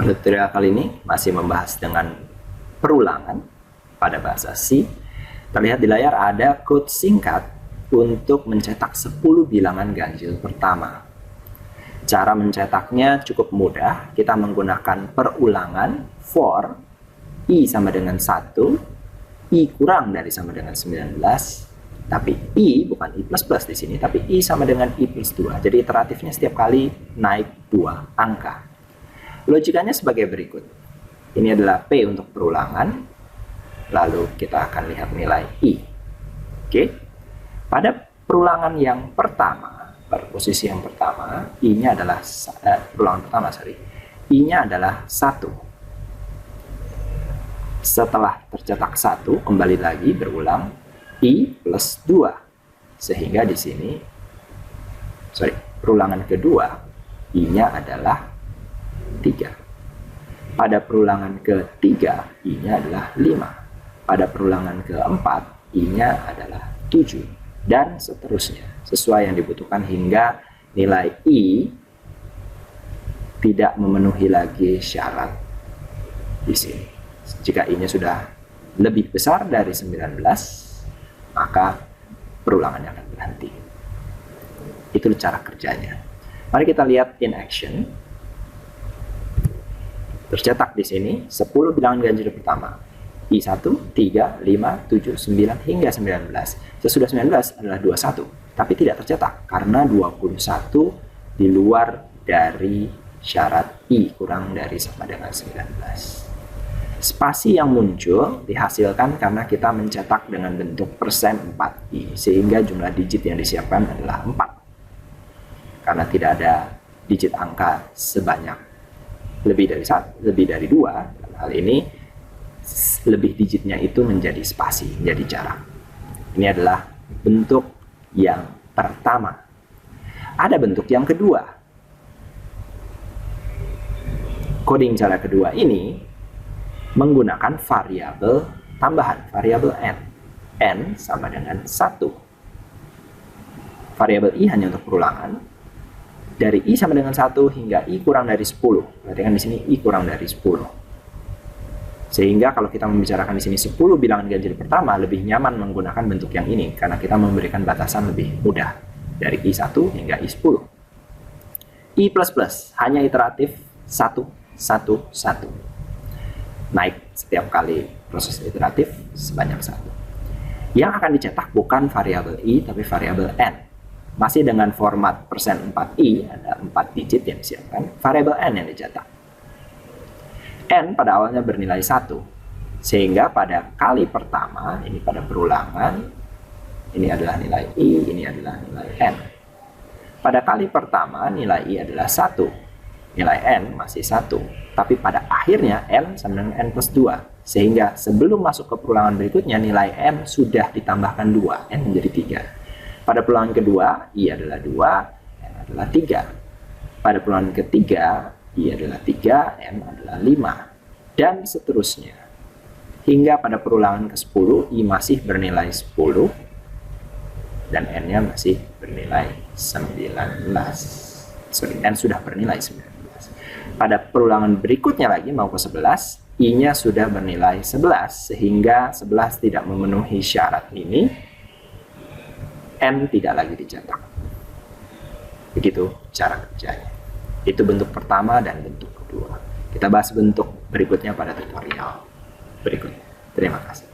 Pada tutorial kali ini masih membahas dengan perulangan pada bahasa C. Terlihat di layar ada code singkat untuk mencetak 10 bilangan ganjil pertama. Cara mencetaknya cukup mudah. Kita menggunakan perulangan for I sama dengan 1, I kurang dari sama dengan 19, tapi I bukan I plus plus di sini, tapi I sama dengan I plus 2. Jadi iteratifnya setiap kali naik 2 angka. Logikanya sebagai berikut. Ini adalah P untuk perulangan, lalu kita akan lihat nilai I. Oke. Pada perulangan yang pertama, pada posisi yang pertama, I-nya adalah I-nya adalah 1. Setelah tercetak 1, kembali lagi berulang I plus 2. Sehingga di sini perulangan kedua, I-nya adalah 3. Pada perulangan ketiga, I-nya adalah 5. Pada perulangan keempat, I-nya adalah 7. Dan seterusnya, sesuai yang dibutuhkan hingga nilai I tidak memenuhi lagi syarat di sini. Jika I-nya sudah lebih besar dari 19, maka perulangannya akan berhenti. Itu cara kerjanya. Mari kita lihat in action. Tercetak di sini 10 bilangan ganjil pertama. I1, 3, 5, 7, 9, hingga 19. Sesudah 19 adalah 21, tapi tidak tercetak karena 21 di luar dari syarat I kurang dari sama dengan 19. Spasi yang muncul dihasilkan karena kita mencetak dengan bentuk persen 4I, sehingga jumlah digit yang disiapkan adalah 4. Karena tidak ada digit angka sebanyak lebih dari 2, dalam hal ini lebih digitnya itu menjadi spasi, menjadi jarak. Ini adalah bentuk yang pertama. Ada bentuk yang kedua. Coding cara kedua ini menggunakan variabel tambahan, variabel n. N sama dengan 1. Variabel I hanya untuk perulangan. Dari I sama dengan 1 hingga I kurang dari 10. Berarti kan di sini I kurang dari 10. Sehingga kalau kita membicarakan di sini 10 bilangan ganjil pertama, lebih nyaman menggunakan bentuk yang ini karena kita memberikan batasan lebih mudah dari I1 hingga I10. I++ hanya iteratif 1, 1, 1. Naik setiap kali proses iteratif sebanyak 1. Yang akan dicetak bukan variabel I tapi variabel n. Masih dengan format persen 4i, ada 4 digit yang disiapkan, variabel n yang dicetak. N pada awalnya bernilai 1, sehingga pada kali pertama, ini pada perulangan, ini adalah nilai i, ini adalah nilai n. Pada kali pertama, nilai i adalah 1, nilai n masih 1, tapi pada akhirnya n sama dengan n plus 2, sehingga sebelum masuk ke perulangan berikutnya, nilai n sudah ditambahkan 2, n menjadi 3. Pada perulangan kedua, I adalah 2, N adalah 3. Pada perulangan ketiga, I adalah 3, N adalah 5. Dan seterusnya. Hingga pada perulangan ke-10, I masih bernilai 10, dan N-nya masih bernilai 19. N sudah bernilai 19. Pada perulangan berikutnya lagi, mau ke 11, I-nya sudah bernilai 11, sehingga 11 tidak memenuhi syarat ini. N tidak lagi dicetak. Begitu cara kerjanya. Itu bentuk pertama dan bentuk kedua. Kita bahas bentuk berikutnya pada tutorial berikutnya. Terima kasih.